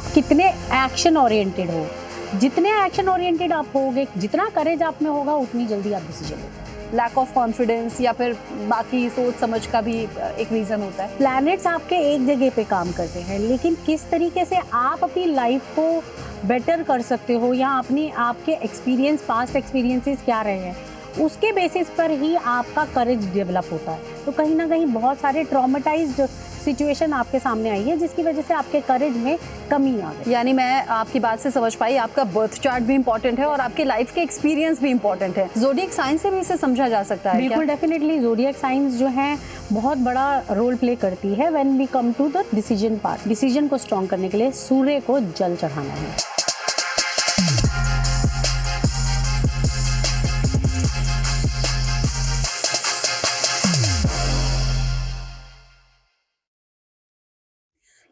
आप कितने action oriented हो। जितने एक्शन ओरिएंटेड आप होगे, जितना करेज आप में होगा, उतनी जल्दी आप डिसीजन लोगे। लैक ऑफ कॉन्फिडेंस या फिर बाकी सोच समझ का भी एक रीजन होता है। प्लैनेट्स आपके एक जगह पे काम करते हैं, लेकिन किस तरीके से आप अपनी लाइफ को बेटर कर सकते हो या अपनी आपके एक्सपीरियंस, पास्ट एक्सपीरियंसेस क्या रहे हैं, उसके बेसिस पर ही आपका करेज डेवलप होता है। तो कहीं ना कहीं बहुत सारे ट्रॉमेटाइज्ड सिचुएशन आपके सामने आई है, जिसकी वजह से आपके करेज में कमी आ गई। यानी मैं आपकी बात से समझ पाई, आपका बर्थ चार्ट भी इंपॉर्टेंट है और आपके लाइफ के एक्सपीरियंस भी इंपॉर्टेंट है। ज़ोडिएक साइंस से भी इसे समझा जा सकता है। बिल्कुल, डेफिनेटली ज़ोडिएक साइंस जो है बहुत बड़ा रोल प्ले करती है when we come to the decision part. Decision को स्ट्रॉन्ग करने के लिए सूर्य को जल चढ़ाना है।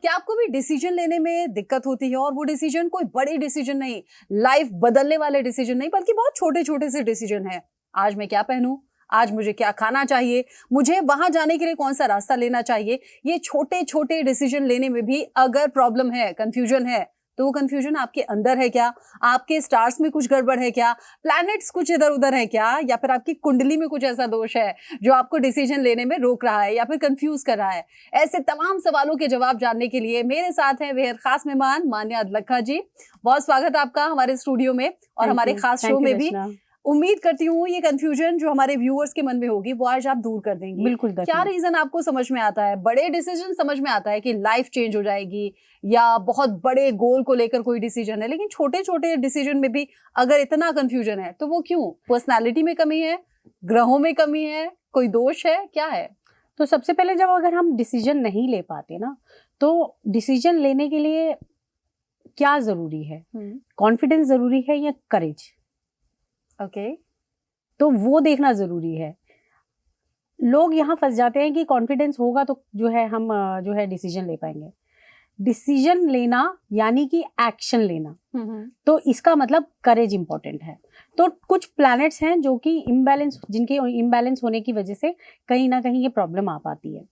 क्या आपको भी डिसीजन लेने में दिक्कत होती है, और वो डिसीजन कोई बड़ी डिसीजन नहीं, लाइफ बदलने वाले डिसीजन नहीं, बल्कि बहुत छोटे छोटे से डिसीजन है। आज मैं क्या पहनूं, आज मुझे क्या खाना चाहिए, मुझे वहां जाने के लिए कौन सा रास्ता लेना चाहिए, ये छोटे छोटे डिसीजन लेने में भी अगर प्रॉब्लम है, कंफ्यूजन है, तो वो कंफ्यूजन आपके अंदर है क्या, आपके स्टार्स में कुछ गड़बड़ है क्या, प्लैनेट्स कुछ इधर उधर है क्या, या फिर आपकी कुंडली में कुछ ऐसा दोष है जो आपको डिसीजन लेने में रोक रहा है या फिर कंफ्यूज कर रहा है। ऐसे तमाम सवालों के जवाब जानने के लिए मेरे साथ हैं बेहद खास मेहमान मान्या अदलखा जी। बहुत स्वागत आपका हमारे स्टूडियो में और हमारे खास शो में भी। उम्मीद करती हूँ ये कंफ्यूजन जो हमारे व्यूअर्स के मन में होगी वो आज आप दूर कर देंगी। बिल्कुल। क्या रीजन आपको समझ में आता है? बड़े डिसीजन समझ में आता है कि लाइफ चेंज हो जाएगी, या बहुत बड़े गोल को लेकर कोई डिसीजन है, लेकिन छोटे छोटे डिसीजन में भी अगर इतना कंफ्यूजन है तो वो क्यों? पर्सनैलिटी में कमी है, ग्रहों में कमी है, कोई दोष है, क्या है? तो सबसे पहले जब अगर हम डिसीजन नहीं ले पाते ना, तो डिसीजन लेने के लिए क्या जरूरी है? कॉन्फिडेंस जरूरी है या करेज? ओके। तो वो देखना जरूरी है। लोग यहाँ फंस जाते हैं कि कॉन्फिडेंस होगा तो जो है हम जो है डिसीजन ले पाएंगे। डिसीजन लेना यानी कि एक्शन लेना, तो इसका मतलब करेज इंपॉर्टेंट है। तो कुछ प्लैनेट्स हैं जो कि इम्बैलेंस, जिनके इम्बैलेंस होने की वजह से कहीं ना कहीं ये प्रॉब्लम आ पाती है।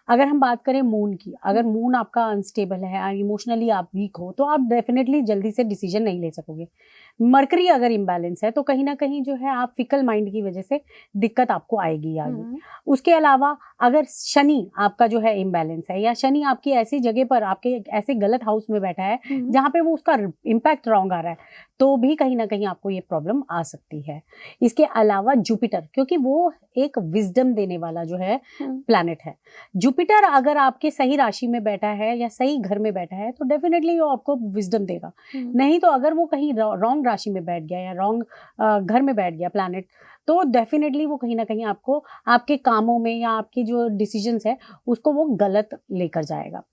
अगर हम बात करें मून की, अगर मून आपका अनस्टेबल है, इमोशनली आप वीक हो, तो आप डेफिनेटली जल्दी से डिसीजन नहीं ले सकोगे। मरकरी अगर इम्बैलेंस है तो कहीं ना कहीं जो है आप फिकल माइंड की वजह से दिक्कत आपको आएगी आगे। उसके अलावा अगर शनि आपका जो है इम्बैलेंस है, या शनि आपकी ऐसी जगह पर, आपके ऐसे गलत हाउस में बैठा है जहाँ पे वो उसका इम्पैक्ट रॉन्ग आ रहा है, तो भी कहीं ना कहीं आपको ये प्रॉब्लम आ सकती है। इसके अलावा जुपिटर, क्योंकि वो एक विजडम देने वाला जो है प्लैनेट है। जुपिटर अगर आपके सही राशि में बैठा है या सही घर में बैठा है तो डेफिनेटली वो आपको विजडम देगा। नहीं तो अगर वो कहीं रॉन्ग राशि में बैठ गया या रॉन्ग घर में बैठ गया प्लैनेट, तो डेफिनेटली वो कहीं ना कहीं आपको आपके कामों में या आपके जो डिसीजंस है उसको वो गलत लेकर जाएगा।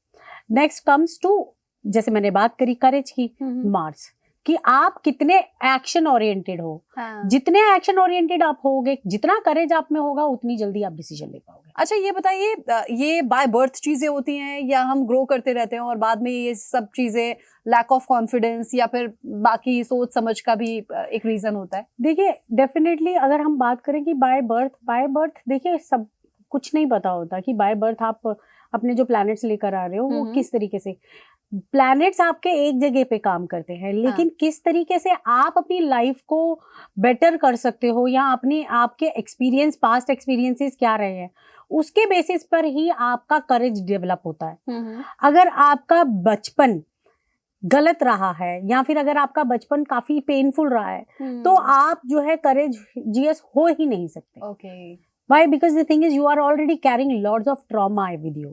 नेक्स्ट कम्स टू, जैसे मैंने बात करी करेज की, मार्स, कि आप कितने एक्शन ओरिएंटेड हो। जितने एक्शन ओरिएंटेड आप होगे, जितना करेज आप में होगा, उतनी जल्दी आप डिसीजन ले पाओगे। अच्छा ये बताइए, ये बाय बर्थ चीजें होती हैं या हम ग्रो करते रहते हैं और बाद में ये सब चीजें, लैक ऑफ कॉन्फिडेंस या फिर बाकी सोच समझ का भी एक रीजन होता है? देखिए, डेफिनेटली अगर हम बात करें कि बाय बर्थ देखिए सब कुछ नहीं पता होता कि बाय बर्थ आप अपने जो प्लैनेट्स लेकर आ रहे हो वो किस तरीके से। प्लैनेट्स आपके एक जगह पे काम करते हैं, लेकिन किस तरीके से आप अपनी लाइफ को बेटर कर सकते हो या अपने आपके एक्सपीरियंस, पास्ट एक्सपीरियंसेस क्या रहे हैं, उसके बेसिस पर ही आपका करेज डेवलप होता है। अगर आपका बचपन गलत रहा है या फिर अगर आपका बचपन काफी पेनफुल रहा है, तो आप जो है करेजियस हो ही नहीं सकते। Okay. Why? Because the thing is you are already carrying lots of trauma with you.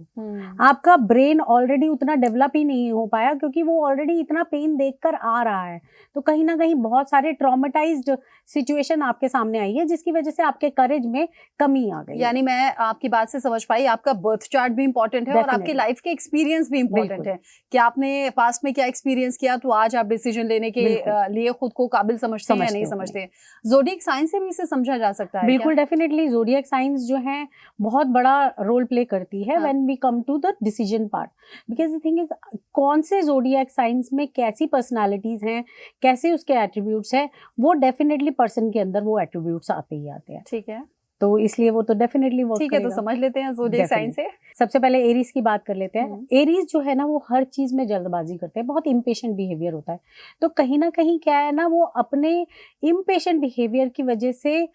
आपका ब्रेन ऑलरेडी उतना डेवलप ही नहीं हो पाया क्योंकि वो ऑलरेडी इतना पेन देखकर आ रहा है। तो कहीं ना कहीं बहुत सारे ट्रॉमेटाइज्ड सिचुएशन आपके सामने आई है, जिसकी वजह से आपके करेज में कमी आ गई। यानी मैं आपकी बात से समझ पाई, आपका बर्थ चार्ट भी इंपॉर्टेंट है और आपके लाइफ के एक्सपीरियंस भी इंपॉर्टेंट है कि आपने पास्ट में क्या एक्सपीरियंस किया, तो आज आप डिसीजन लेने के लिए खुद को काबिल समझते हैं या नहीं समझते। ज़ोडिएक साइंस से भी इसे समझा जा सकता है? बिल्कुल, डेफिनेटली ज़ोडिएक साइंस जो है बहुत बड़ा रोल प्ले करती है when we come to the decision part. Because the thing is, कौन से ज़ोडिएक साइंस में कैसी पर्सनालिटीज हैं, कैसे उसके एट्रीब्यूट्स हैं, वो डेफिनेटली पर्सन के अंदर वो एट्रीब्यूट्स आते ही आते हैं। ठीक है। तो इसलिए वो तो डेफिनेटली वर्क ठीक है, तो करेगा। समझ लेते हैं ज़ोडिएक साइन से। सबसे पहले एरीज की बात कर लेते हैं। हम्म। एरीज जो है ना वो हर चीज में जल्दबाजी करते हैं, बहुत इम्पेशेंट बिहेवियर होता है। तो कहीं ना कहीं क्या है ना, वो अपने इम्पेशेंट बिहेवियर की वजह से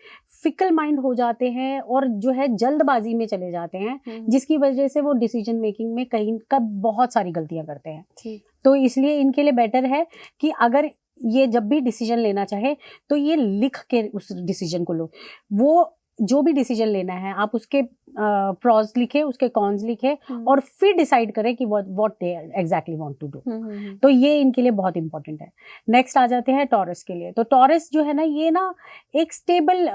फिकल माइंड हो जाते हैं और जो है जल्दबाजी में चले जाते हैं, जिसकी वजह से वो डिसीजन मेकिंग में कहीं का बहुत सारी गलतियां करते हैं। ठीक। तो इसलिए इनके लिए बेटर है कि अगर ये जब भी डिसीजन लेना चाहे तो ये लिख के उस डिसीजन को लो। वो जो भी डिसीजन लेना है आप उसके प्रॉज लिखे, उसके कॉन्स लिखे और फिर डिसाइड करें कि what they exactly want to do. तो ये इनके लिए बहुत इंपॉर्टेंट है। नेक्स्ट आ जाते हैं टॉरस के लिए। तो टॉरस जो है ना, ये ना एक स्टेबल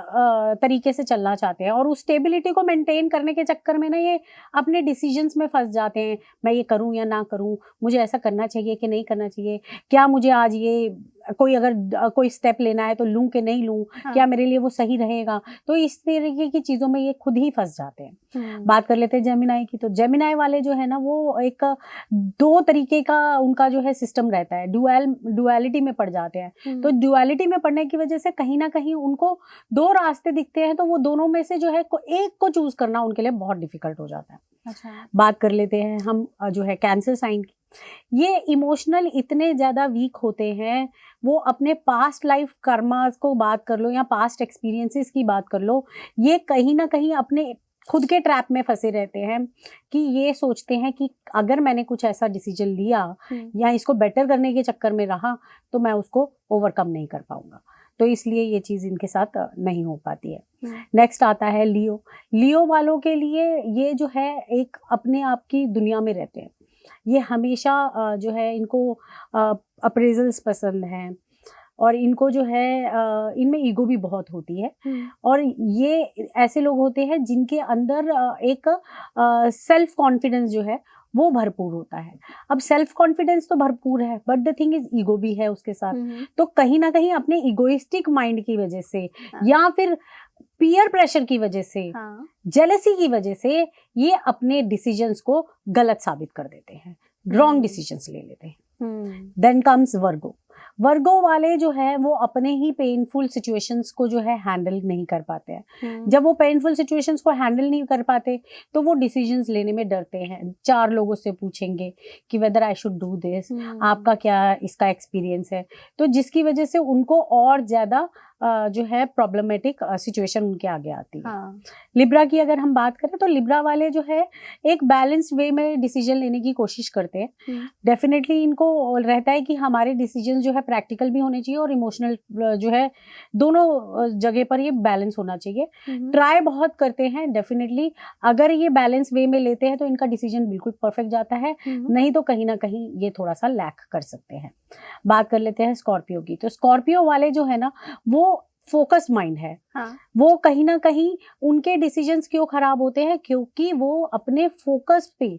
तरीके से चलना चाहते हैं और उस स्टेबिलिटी को मेंटेन करने के चक्कर में ना ये अपने डिसीजंस में फंस जाते हैं। मैं ये करूं या ना करूं, मुझे ऐसा करना चाहिए कि नहीं करना चाहिए, क्या मुझे आज ये कोई स्टेप लेना है तो लूं कि नहीं लूं, हाँ। क्या मेरे लिए वो सही रहेगा। तो इस तरीके की चीजों में ये खुद ही फंस जाते हैं। बात कर लेते हैं जेमिनाई की। तो जेमिनाई वाले जो है ना, वो एक दो तरीके का उनका जो है सिस्टम रहता है, डुअलिटी में पड़ जाते हैं। तो डुअलिटी में पड़ने की वजह से कहीं ना कहीं उनको दो रास्ते दिखते हैं, तो वो दोनों में से जो है एक को चूज करना उनके लिए बहुत डिफिकल्ट हो जाता है। अच्छा। बात कर लेते हैं हम जो है कैंसर साइन की। ये इमोशनल इतने ज्यादा वीक होते हैं, वो अपने पास्ट लाइफ कर्मा को बात कर लो या पास्ट एक्सपीरियंसेस की बात कर लो, ये कहीं ना कहीं अपने खुद के ट्रैप में फंसे रहते हैं कि ये सोचते हैं कि अगर मैंने कुछ ऐसा डिसीजन लिया या इसको बेटर करने के चक्कर में रहा तो मैं उसको ओवरकम नहीं कर पाऊंगा। तो इसलिए ये चीज इनके साथ नहीं हो पाती है। नेक्स्ट आता है लियो। लियो वालों के लिए ये जो है एक अपने आप की दुनिया में रहते हैं। ये हमेशा जो है इनको अप्रेजल्स पसंद हैं और इनको जो है इनमें ईगो भी बहुत होती है। और ये ऐसे लोग होते हैं जिनके अंदर एक सेल्फ कॉन्फिडेंस जो है वो भरपूर होता है। अब सेल्फ कॉन्फिडेंस तो भरपूर है, but the thing is ego भी है उसके साथ। तो कहीं ना कहीं अपने इगोइस्टिक माइंड की वजह से या फिर पीयर प्रेशर की वजह से, जेलसी की वजह से ये अपने डिसीजंस को गलत साबित कर देते हैं, रॉन्ग डिसीजंस ले लेते हैं। देन कम्स वर्गो। वर्गो वाले जो है वो अपने ही पेनफुल सिचुएशंस को जो है हैंडल नहीं कर पाते हैं। जब वो पेनफुल सिचुएशंस को हैंडल नहीं कर पाते तो वो डिसीजंस लेने में डरते हैं। 4 लोगों से पूछेंगे कि whether I should do this, आपका क्या इसका एक्सपीरियंस है। तो जिसकी वजह से उनको और ज्यादा जो है प्रॉब्लमेटिक सिचुएशन उनके आगे आती है। लिब्रा की अगर हम बात करें तो लिब्रा वाले जो है एक बैलेंस्ड वे में डिसीजन लेने की कोशिश करते हैं। डेफिनेटली इनको रहता है कि हमारे डिसीजन जो है प्रैक्टिकल भी होने चाहिए और इमोशनल जो है, दोनों जगह पर ये बैलेंस होना चाहिए। ट्राई बहुत करते हैं डेफिनेटली। अगर ये बैलेंस वे में लेते हैं तो इनका डिसीजन बिल्कुल परफेक्ट जाता है, नहीं तो कहीं ना कहीं ये थोड़ा सा लैक कर सकते हैं। बात कर लेते हैं स्कॉर्पियो की। तो स्कॉर्पियो वाले जो है ना, वो फोकस माइंड है। वो कहीं ना कहीं उनके डिसीजंस क्यों खराब होते हैं, क्योंकि वो अपने फोकस पे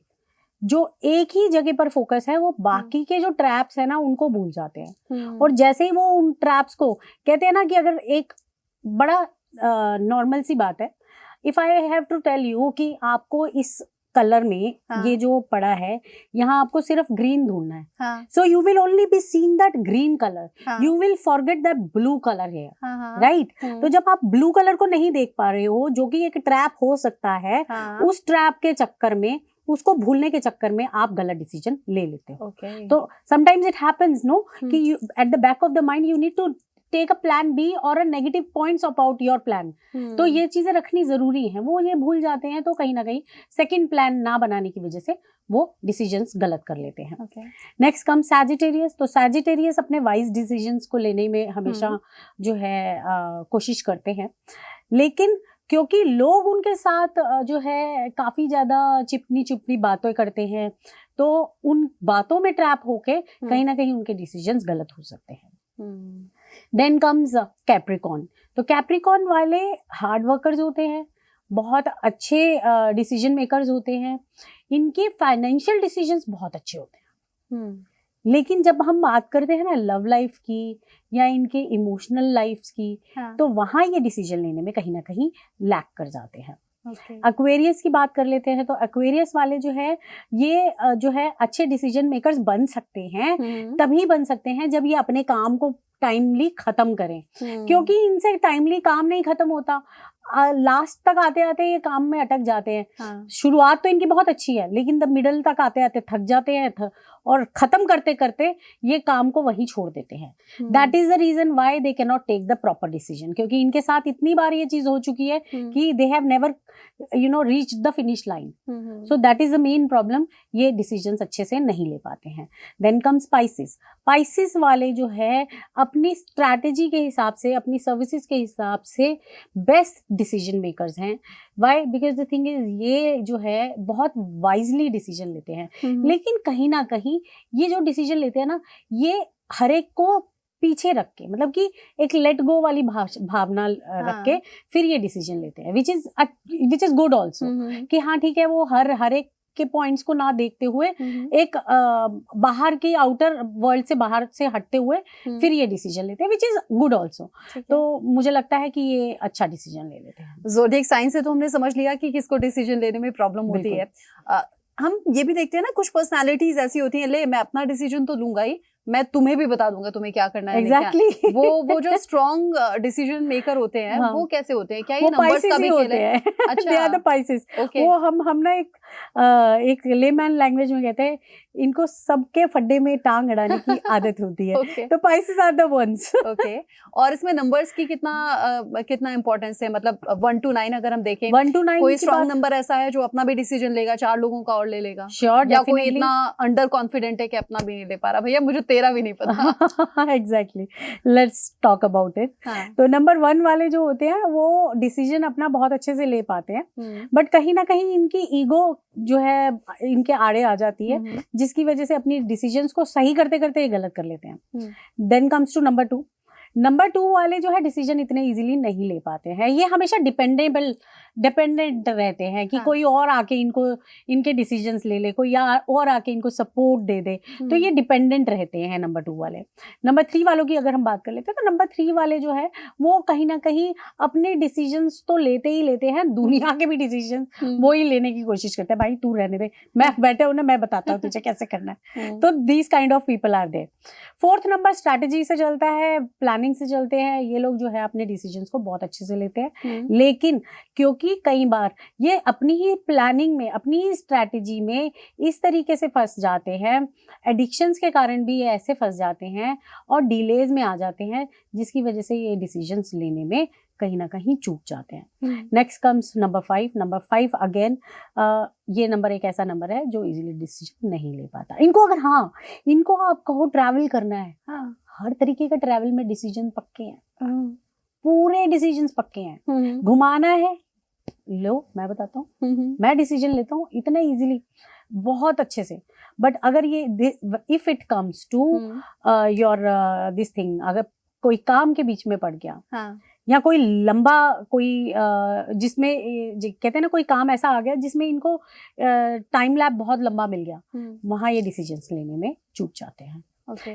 जो एक ही जगह पर फोकस है, वो बाकी के जो ट्रैप्स है ना उनको भूल जाते हैं। और जैसे ही वो उन ट्रैप्स को कहते हैं ना कि अगर एक बड़ा नॉर्मल सी बात है, if I have to tell you कि आपको इस कलर में ये जो पड़ा है, यहाँ आपको सिर्फ ग्रीन ढूंढना है, so you will only be seeing that green colour, you will forget that blue colour here, right. तो जब आप ब्लू कलर को नहीं देख पा रहे हो, जो कि एक ट्रैप हो सकता है, उस ट्रैप के चक्कर में, उसको भूलने के चक्कर में आप गलत डिसीजन ले लेते हो। तो समटाइम्स इट हैपेंस नो कि at the back of the mind you need to take a plan B और a negative points about your plan. तो ये चीजें रखनी जरूरी है, वो ये भूल जाते हैं। तो कहीं ना कहीं सेकंड प्लान ना बनाने की वजह से वो डिसीजंस गलत कर लेते हैं। Next come Sagittarius. तो सैजिटेरियस अपने वाइज डिसीजंस को लेने में हमेशा जो है कोशिश करते हैं, लेकिन क्योंकि लोग उनके साथ जो है काफी ज्यादा चिपनी चुपनी बातें करते हैं, तो उन बातों में ट्रैप होके कहीं ना कहीं उनके डिसीजंस गलत हो सकते हैं। Then comes Capricorn. तो कैप्रिकॉन वाले हार्ड वर्कर्स होते हैं, बहुत अच्छे डिसीजन मेकर्स होते हैं, इनके फाइनेंशियल डिसीजंस बहुत अच्छे होते हैं। लेकिन जब हम बात करते हैं ना लव लाइफ की या इनके इमोशनल लाइफ की, तो वहां ये डिसीजन लेने में कहीं ना कहीं लैक कर जाते हैं। एक्वेरियस की बात कर लेते हैं। तो एक्वेरियस वाले जो है, ये जो है अच्छे डिसीजन मेकर्स बन सकते हैं, तभी बन सकते हैं जब ये अपने काम को टाइमली खत्म करें, क्योंकि इनसे टाइमली काम नहीं खत्म होता। लास्ट तक आते आते ये काम में अटक जाते हैं। हाँ। शुरुआत तो इनकी बहुत अच्छी है, लेकिन द मिडल तक आते आते थक जाते हैं और खत्म करते करते ये काम को वहीं छोड़ देते हैं। That is the reason why they can not take the proper decision, क्योंकि इनके साथ इतनी बार ये चीज हो चुकी है कि they have never reach the finish line. So that is the main problem, ये डिसीजंस अच्छे से नहीं ले पाते हैं। Then come Pisces. स्पाइसिस वाले जो है अपनी स्ट्रैटेजी के हिसाब से, अपनी सर्विसेज के हिसाब से बेस्ट डिसीजन मेकर्स हैं। Why? Because the thing is ये जो है बहुत वाइजली डिसीजन लेते हैं, लेकिन कहीं ना कहीं ये जो डिसीजन लेते हैं ना, ये हर एक को पीछे रख के, मतलब कि एक लेट गो वाली भावना रख के फिर ये डिसीजन लेते हैं, विच इज गुड ऑल्सो, कि हाँ ठीक है, वो हर एक के पॉइंट्स को ना देखते हुए एक बाहर की आउटर वर्ल्ड से बाहर से हटते हुए फिर ये डिसीजन लेते हैं, विच इज गुड ऑल्सो। तो मुझे लगता है कि ये अच्छा डिसीजन ले लेते हैं। ज़ोडिएक साइन से तो हमने समझ लिया कि किसको डिसीजन लेने में प्रॉब्लम होती है। हम ये भी देखते हैं ना, कुछ पर्सनालिटीज ऐसी होती हैं, ले मैं अपना डिसीजन तो लूंगा ही, मैं तुम्हें भी बता दूंगा तुम्हें क्या करना है। Exactly. वो जो स्ट्रॉन्ग डिसीजन मेकर होते हैं, हाँ. वो कैसे होते हैं? क्या ये नंबर्स का भी खेल है? अच्छा, they are the Pisces. Okay. वो हम ना एक लेमैन लैंग्वेज में कहते हैं, इनको सबके फड्डे में टांग अड़ाने की आदत होती है। Okay. तो Pisces are the ones. Okay. और इसमें नंबर्स की कितना इंपॉर्टेंस है? मतलब 1 to 9 अगर हम देखें, 1 to 9 कोई स्ट्रॉन्ग नंबर ऐसा है जो अपना भी डिसीजन लेगा, 4 लोगों का और ले लेगा? Sure, या कोई इतना अंडर कॉन्फिडेंट है कि अपना भी नहीं ले पा रहा? भैया मुझे तेरा भी नहीं पता। Exactly, let's talk about it. तो नंबर 1 वाले जो होते हैं वो डिसीजन अपना बहुत अच्छे से ले पाते हैं, बट कहीं ना कहीं इनकी ईगो जो है इनके आड़े आ जाती है, जिसकी वजह से अपनी डिसीजंस को सही करते करते ये गलत कर लेते हैं। Then comes to number 2। Number 2 वाले जो है डिसीजन इतने इजीली नहीं ले पाते हैं, ये हमेशा डिपेंडेंट रहते हैं कि कोई और आके इनके डिसीजंस ले ले, कोई और आके इनको सपोर्ट दे दे, तो ये डिपेंडेंट रहते हैं नंबर 2 वाले। नंबर 3 वालों की अगर हम बात कर लेते हैं, तो नंबर 3 वाले जो है वो कहीं ना कहीं अपने डिसीजंस तो लेते ही लेते हैं, दुनिया के भी डिसीजन वो ही लेने की कोशिश करते हैं। भाई तू रहने दे, मैं बैठे हूं ना, मैं बताता हूँ तुझे कैसे करना है। तो these kind of people are there. 4th number strategy से चलता है, प्लानिंग से चलते हैं। ये लोग जो है अपने डिसीजंस को बहुत अच्छे से लेते हैं, लेकिन क्योंकि कई बार ये अपनी ही प्लानिंग में, अपनी ही स्ट्रैटेजी में इस तरीके से फंस जाते हैं, एडिक्शंस के कारण भी ये ऐसे फंस जाते हैं और डिलेज में आ जाते हैं, जिसकी वजह से ये डिसीजंस लेने में कहीं ना कहीं चूक जाते हैं। Next comes number 5। Number 5 again, ये नंबर एक ऐसा नंबर है जो इजीली डिसीजन नहीं ले पाता। इनको आप कहो ट्रैवल करना है, हर तरीके का ट्रैवल में डिसीजन पक्के हैं, पूरे डिसीजंस पक्के हैं। घुमाना है, लो मैं बताता हूँ, मैं डिसीजन लेता हूँ इतना इजीली, बहुत अच्छे से। बट अगर ये if it comes to your this thing, अगर कोई काम के बीच में पड़ गया, या कोई लंबा जिसमें कहते हैं ना, कोई काम ऐसा आ गया जिसमें इनको टाइम लैप बहुत लंबा मिल गया, वहां ये डिसीजंस लेने में चूक जाते हैं।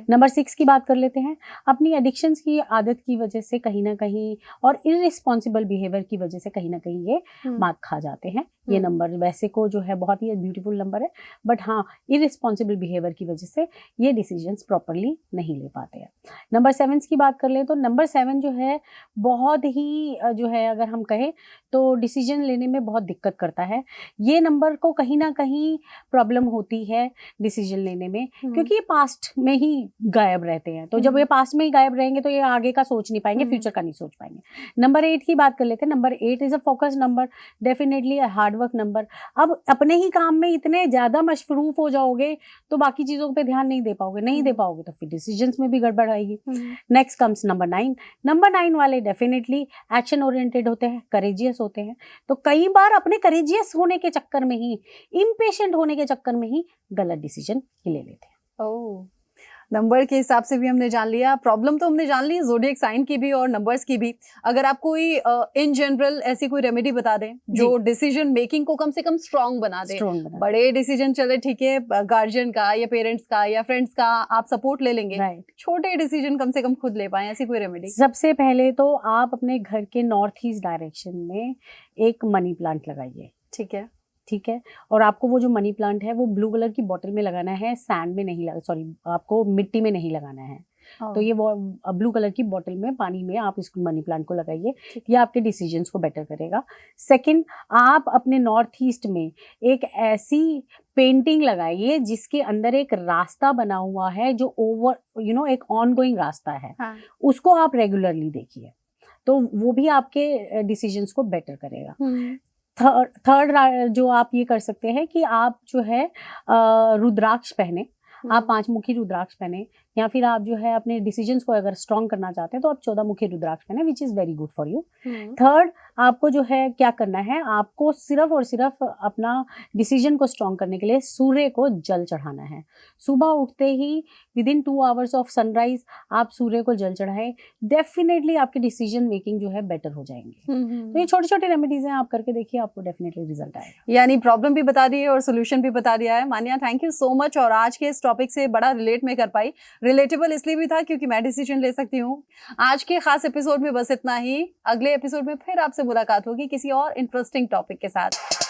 नंबर 6 की बात कर लेते हैं। अपनी एडिक्शंस की आदत की वजह से कहीं ना कहीं और इररिस्पॉन्सिबल बिहेवियर की वजह से कहीं ना कहीं ये मात खा जाते हैं। ये नंबर वैसे को जो है बहुत ही ब्यूटीफुल नंबर है, बट हाँ, इररिस्पॉन्सिबल बिहेवियर की वजह से ये डिसीजंस प्रॉपरली नहीं ले पाते हैं। नंबर 7 की बात कर ले तो नंबर 7 जो है बहुत ही जो है, अगर हम कहें तो डिसीजन लेने में बहुत दिक्कत करता है। ये नंबर को कहीं ना कहीं प्रॉब्लम होती है डिसीजन लेने में, क्योंकि ये पास्ट में ही गायब रहते हैं। तो जब ये पास्ट में ही गायब रहेंगे तो ये आगे का सोच नहीं पाएंगे, फ्यूचर का नहीं सोच पाएंगे। नंबर 8 की बात कर लेते हैं। Number 8 is a focus number, definitely a hard work number. अब अपने ही काम में इतने ज्यादा मशरूफ हो जाओगे तो बाकी चीजों पे ध्यान नहीं दे पाओगे, तो फिर डिसीजंस में भी गड़बड़ आएगी। Next comes number 9। नंबर 9 वाले डेफिनेटली एक्शन ओरिएंटेड होते हैं, करेजियस होते हैं। तो कई बार अपने करेजियस होने के चक्कर में ही, इम्पेशेंट होने के चक्कर में ही गलत डिसीजन ले लेते हैं। ओह, नंबर के हिसाब से भी हमने जान लिया, प्रॉब्लम तो हमने जान ली ज़ोडिएक साइन की भी और नंबर्स की भी। अगर आप कोई इन जनरल ऐसी कोई रेमेडी बता दें जो डिसीजन मेकिंग को कम से कम स्ट्रांग बना दे। बड़े डिसीजन चले ठीक है, गार्जियन का या पेरेंट्स का या फ्रेंड्स का आप सपोर्ट ले लेंगे, छोटे डिसीजन कम से कम खुद ले पाए, ऐसी कोई रेमेडी? सबसे पहले तो आप अपने घर के नॉर्थ ईस्ट डायरेक्शन में एक मनी प्लांट लगाइए। ठीक है, और आपको वो जो मनी प्लांट है वो ब्लू कलर की बॉटल में लगाना है, सैंड में नहीं आपको मिट्टी में नहीं लगाना है। तो ये वो ब्लू कलर की बॉटल में पानी में आप इसको मनी प्लांट को लगाइए, ये आपके डिसीजंस को बेटर करेगा। सेकंड, आप अपने नॉर्थ ईस्ट में एक ऐसी पेंटिंग लगाइए जिसके अंदर एक रास्ता बना हुआ है जो ओवर एक ऑनगोइंग रास्ता है, हाँ। उसको आप रेगुलरली देखिए, तो वो भी आपके डिसीजंस को बेटर करेगा। थर्ड जो आप ये कर सकते हैं कि आप जो है रुद्राक्ष पहने, आप 5 मुखी रुद्राक्ष पहने, या फिर आप जो है अपने डिसीजंस को अगर स्ट्रॉन्ग करना चाहते हैं तो आप 14 मुखी रुद्राक्ष पहने, which is very good for you. Third, आपको जो है क्या करना है, आपको सिर्फ और सिर्फ अपना डिसीजन को स्ट्रॉन्ग करने के लिए सूर्य को जल चढ़ाना है। सुबह उठते ही विदिन 2 आवर्स ऑफ सनराइज आप सूर्य को जल चढ़ाएं, डेफिनेटली आपकी डिसीजन मेकिंग जो है बेटर हो जाएंगे। तो ये छोटे छोटे रेमेडीज हैं, आप करके देखिए, आपको डेफिनेटली रिजल्ट आएगा। यानी प्रॉब्लम भी बता दी है और सोल्यूशन भी बता दिया है। मान्या, थैंक यू सो मच। और आज के इस टॉपिक से बड़ा रिलेट में कर पाई। रिलेटेबल इसलिए भी था क्योंकि मैं डिसीजन ले सकती हूँ। आज के खास एपिसोड में बस इतना ही। अगले एपिसोड में फिर आपसे मुलाकात होगी किसी और इंटरेस्टिंग टॉपिक के साथ।